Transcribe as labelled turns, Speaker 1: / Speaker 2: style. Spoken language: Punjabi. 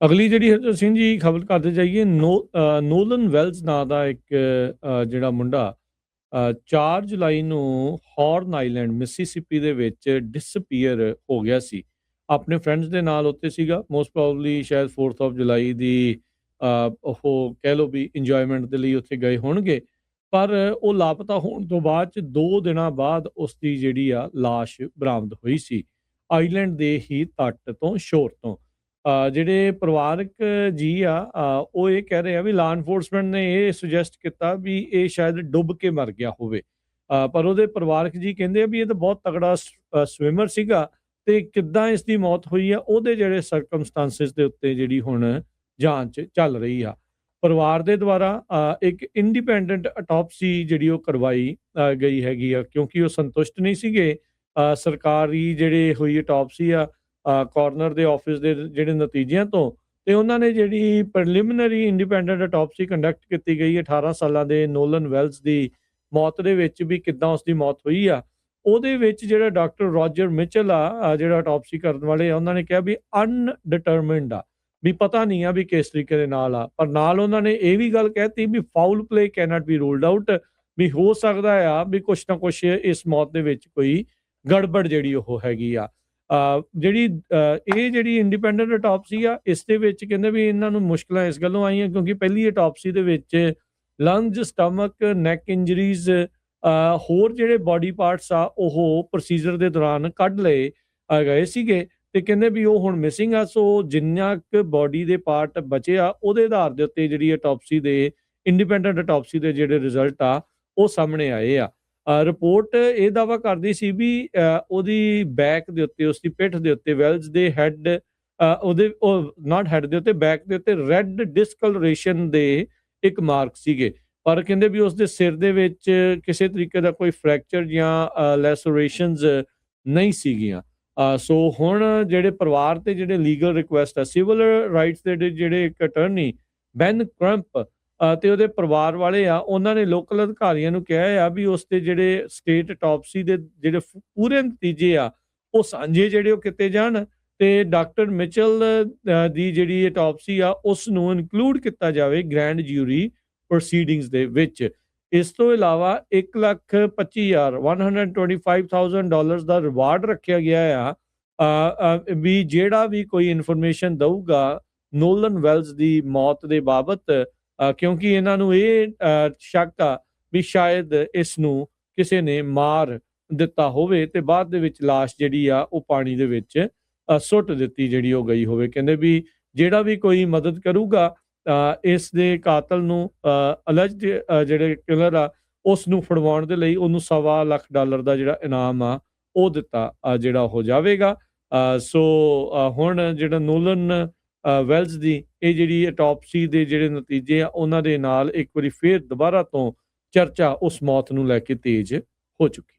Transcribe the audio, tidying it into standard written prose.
Speaker 1: ਅਗਲੀ ਜਿਹੜੀ ਹਰਜੋਤ ਸਿੰਘ ਜੀ ਖਬਰ ਕਰਦੇ ਜਾਈਏ ਨੋਲਨ ਵੈਲਜ਼ ਨਾਂ ਦਾ ਇੱਕ ਜਿਹੜਾ ਮੁੰਡਾ 4 ਜੁਲਾਈ ਨੂੰ ਹੌਰਨ ਆਈਲੈਂਡ ਮਿਸੀਸਿਪੀ ਦੇ ਵਿੱਚ ਡਿਸਅਪੀਅਰ ਹੋ ਗਿਆ ਸੀ। ਆਪਣੇ ਫਰੈਂਡਸ ਦੇ ਨਾਲ ਉੱਥੇ ਸੀਗਾ, ਮੋਸਟ ਪ੍ਰੋਬਬਲੀ ਸ਼ਾਇਦ 4th ਆਫ ਜੁਲਾਈ ਦੀ ਉਹ ਕਹਿ ਲਓ ਵੀ ਇੰਜੋਇਮੈਂਟ ਦੇ ਲਈ ਉੱਥੇ ਗਏ ਹੋਣਗੇ। ਪਰ ਉਹ ਲਾਪਤਾ ਹੋਣ ਤੋਂ ਬਾਅਦ 'ਚ 2 ਦਿਨਾਂ ਬਾਅਦ ਉਸ ਦੀ ਜਿਹੜੀ ਆ ਲਾਸ਼ ਬਰਾਮਦ ਹੋਈ ਸੀ, ਆਈਲੈਂਡ ਦੇ ਹੀ ਤੱਟ ਤੋਂ, ਸ਼ੋਰ ਤੋਂ। ਜਿਹੜੇ ਪਰਿਵਾਰਕ ਜੀ ਆ ਉਹ ਇਹ ਕਹਿ ਰਹੇ ਆ ਵੀ ਲਾ ਐਨਫੋਰਸਮੈਂਟ ਨੇ ਇਹ ਸੁਜੈਸਟ ਕੀਤਾ ਵੀ ਇਹ ਸ਼ਾਇਦ ਡੁੱਬ ਕੇ ਮਰ ਗਿਆ ਹੋਵੇ। ਪਰ ਉਹਦੇ ਪਰਿਵਾਰਕ ਜੀ ਕਹਿੰਦੇ ਆ ਵੀ ਇਹ ਤਾਂ ਬਹੁਤ ਤਗੜਾ ਸਵਿਮਰ ਸੀਗਾ ਤੇ ਕਿੱਦਾਂ ਇਸ ਦੀ ਮੌਤ ਹੋਈ ਆ ਉਹਦੇ ਜਿਹੜੇ ਸਰਕਮਸਟੈਂਸਿਸ ਦੇ ਉੱਤੇ ਜਿਹੜੀ ਹੁਣ ਜਾਂਚ ਚੱਲ ਰਹੀ ਆ। ਪਰਿਵਾਰ ਦੇ ਦੁਆਰਾ ਇੱਕ ਇੰਡੀਪੈਂਡੈਂਟ ਅਟੋਪਸੀ ਜਿਹੜੀ ਉਹ ਕਰਵਾਈ ਗਈ ਹੈਗੀ ਆ, ਕਿਉਂਕਿ ਉਹ ਸੰਤੁਸ਼ਟ ਨਹੀਂ ਸੀਗੇ ਸਰਕਾਰੀ ਜਿਹੜੇ ਹੋਈ ਅਟੋਪਸੀ ਆ ਕੋਰਨਰ ਦੇ ਆਫਿਸ ਦੇ ਜਿਹੜੇ ਨਤੀਜਿਆਂ ਤੋਂ। ਤੇ ਉਹਨਾਂ ਨੇ ਜਿਹੜੀ ਪ੍ਰੀਲਿਮਿਨਰੀ ਇੰਡੀਪੈਂਡੈਂਟ ਅਟੋਪਸੀ ਕੰਡਕਟ ਕੀਤੀ ਗਈ 18 ਸਾਲਾਂ ਦੇ ਨੋਲਨ ਵੈਲਜ਼ ਦੀ ਮੌਤ ਦੇ ਵਿੱਚ ਵੀ ਕਿੱਦਾਂ ਉਸ ਦੀ ਮੌਤ ਹੋਈ ਆ, ਉਹਦੇ ਵਿੱਚ ਜਿਹੜਾ ਡਾਕਟਰ ਰੋਜਰ ਮਿਚਲ ਆ ਜਿਹੜਾ ਅਟੋਪਸੀ ਕਰਨ ਵਾਲੇ ਆ, ਉਹਨਾਂ ਨੇ ਕਿਹਾ ਵੀ ਅਨਡਿਟਰਮਿਨਡ ਆ, ਵੀ ਪਤਾ ਨਹੀਂ ਆ ਵੀ ਕਿਸ ਤਰੀਕੇ ਦੇ ਨਾਲ ਆ। ਪਰ ਨਾਲ ਉਹਨਾਂ ਨੇ ਇਹ ਵੀ ਗੱਲ ਕਹਿਤੀ ਵੀ foul play cannot be ruled out, ਵੀ ਹੋ ਸਕਦਾ ਆ ਵੀ ਕੁਛ ਨਾ ਕੁਛ ਇਸ ਮੌਤ ਦੇ ਵਿੱਚ ਕੋਈ ਗੜਬੜ ਜਿਹੜੀ ਉਹ ਹੈਗੀ ਆ। ਇਹ ਜਿਹੜੀ ਇੰਡੀਪੈਂਡੈਂਟ ਅਟੋਪਸੀ ਆ, ਇਸ ਦੇ ਵਿੱਚ ਕਹਿੰਦੇ ਵੀ ਇਹਨਾਂ ਨੂੰ ਮੁਸ਼ਕਲਾਂ ਇਸ ਗੱਲੋਂ ਆਈਆਂ ਕਿਉਂਕਿ ਪਹਿਲੀ ਅਟੋਪਸੀ ਦੇ ਵਿੱਚ ਲੰਗਸ, ਸਟਮਕ, ਨੈਕ ਇੰਜਰੀਜ਼, ਹੋਰ ਜਿਹੜੇ ਬਾਡੀ ਪਾਰਟਸ ਆ ਉਹ ਪ੍ਰੋਸੀਜਰ ਦੇ ਦੌਰਾਨ ਕੱਢ ਲਏ ਗਏ ਸੀਗੇ ਤੇ ਕਹਿੰਦੇ ਵੀ ਉਹ ਹੁਣ ਮਿਸਿੰਗ ਆ। ਸੋ ਜਿੰਨਾ ਕੁ ਬਾਡੀ ਦੇ ਪਾਰਟ ਬਚੇ ਆ ਉਹਦੇ ਆਧਾਰ ਦੇ ਉੱਤੇ ਜਿਹੜੀ ਅਟੋਪਸੀ ਦੇ ਇੰਡੀਪੈਂਡੈਂਟ ਅਟੋਪਸੀ ਦੇ ਜਿਹੜੇ ਰਿਜ਼ਲਟ ਆ ਉਹ ਸਾਹਮਣੇ ਆਏ ਆ। ਰਿਪੋਰਟ ਇਹ ਦਾਅਵਾ ਕਰਦੀ ਸੀ ਵੀ ਉਹਦੀ ਬੈਕ ਦੇ ਉੱਤੇ, ਉਸਦੀ ਪਿੱਠ ਦੇ ਉੱਤੇ, ਵੈਲਜ਼ ਦੇ ਹੈਡ, ਨਾਟ ਹੈਡ ਦੇ ਉੱਤੇ, ਬੈਕ ਦੇ ਉੱਤੇ ਰੈੱਡ ਡਿਸਕਲਰੇਸ਼ਨ ਦੇ ਇੱਕ ਮਾਰਕ ਸੀਗੇ। ਪਰ ਕਹਿੰਦੇ ਵੀ ਉਸਦੇ ਸਿਰ ਦੇ ਵਿੱਚ ਕਿਸੇ ਤਰੀਕੇ ਦਾ ਕੋਈ ਫ੍ਰੈਕਚਰ ਜਾਂ ਲੈਸੋਰੇਸ਼ਨਸ ਨਹੀਂ ਸੀਗੀਆਂ। ਸੋ ਹੁਣ ਜਿਹੜੇ ਪਰਿਵਾਰ ਤੇ ਜਿਹੜੇ ਲੀਗਲ ਰਿਕੁਐਸਟ ਆ, ਸਿਵਲ ਰਾਈਟਸ ਦੇ ਜਿਹੜੇ ਇੱਕ ਅਟਰਨੀ ਬੈਨ ਕ੍ਰੰਪ ਤੇ ਉਹਦੇ ਪਰਿਵਾਰ ਵਾਲੇ ਆ, ਉਹਨਾਂ ਨੇ ਲੋਕਲ ਅਧਿਕਾਰੀਆਂ ਨੂੰ ਕਿਹਾ ਆ ਵੀ ਉਸ ਦੇ ਜਿਹੜੇ ਸਟੇਟ ਅਟੋਪਸੀ ਦੇ ਜਿਹੜੇ ਪੂਰੇ ਨਤੀਜੇ ਆ ਉਹ ਸਾਂਝੇ ਜਿਹੜੇ ਉਹ ਕੀਤੇ ਜਾਣ ਤੇ ਡਾਕਟਰ ਮਿਚਲ ਦੀ ਜਿਹੜੀ ਅਟੋਪਸੀ ਆ ਉਸ ਨੂੰ ਇਨਕਲੂਡ ਕੀਤਾ ਜਾਵੇ ਗ੍ਰੈਂਡ ਜਿਊਰੀ ਪ੍ਰੋਸੀਡਿੰਗਸ ਦੇ ਵਿੱਚ। ਇਸ ਤੋਂ ਇਲਾਵਾ $1,25,000 ਦਾ ਰਿਵਾਰਡ ਰੱਖਿਆ ਗਿਆ ਆ ਵੀ ਜਿਹੜਾ ਵੀ ਕੋਈ ਇਨਫੋਰਮੇਸ਼ਨ ਦਊਗਾ ਨੋਲਨ ਵੈਲਜ਼ ਦੀ ਮੌਤ ਦੇ ਬਾਬਤ, ਕਿਉਂਕਿ ਇਹਨਾਂ ਨੂੰ ਇਹ ਸ਼ੱਕ ਆ ਵੀ ਸ਼ਾਇਦ ਇਸ ਨੂੰ ਕਿਸੇ ਨੇ ਮਾਰ ਦਿੱਤਾ ਹੋਵੇ ਤੇ ਬਾਅਦ ਦੇ ਵਿੱਚ ਲਾਸ਼ ਜਿਹੜੀ ਆ ਉਹ ਪਾਣੀ ਦੇ ਵਿੱਚ ਸੁੱਟ ਦਿੱਤੀ ਜਿਹੜੀ ਉਹ ਗਈ ਹੋਵੇ। ਕਹਿੰਦੇ ਵੀ ਜਿਹੜਾ ਵੀ ਕੋਈ ਮਦਦ ਕਰੂਗਾ ਇਸ ਦੇ ਕਾਤਲ ਨੂੰ, ਅਲੈਜਡ ਜਿਹੜੇ ਕਿਲਰ ਆ ਉਸ ਨੂੰ ਫੜਵਾਉਣ ਦੇ ਲਈ ਉਹਨੂੰ $2.25 ਦਾ ਜਿਹੜਾ ਇਨਾਮ ਆ ਉਹ ਦਿੱਤਾ ਜਿਹੜਾ ਹੋ ਜਾਵੇਗਾ। ਸੋ ਹੁਣ ਜਿਹੜਾ ਨੋਲਨ ਵੈਲਜ਼ ਦੀ ਇਹ ਜਿਹੜੀ ਅਟੋਪਸੀ ਦੇ ਜਿਹੜੇ ਨਤੀਜੇ ਆ ਉਹਨਾਂ ਦੇ ਨਾਲ ਇੱਕ ਵਾਰੀ ਫੇਰ ਦੁਬਾਰਾ ਤੋਂ ਚਰਚਾ ਉਸ ਮੌਤ ਨੂੰ ਲੈ ਕੇ ਤੇਜ਼ ਹੋ ਚੁੱਕੀ।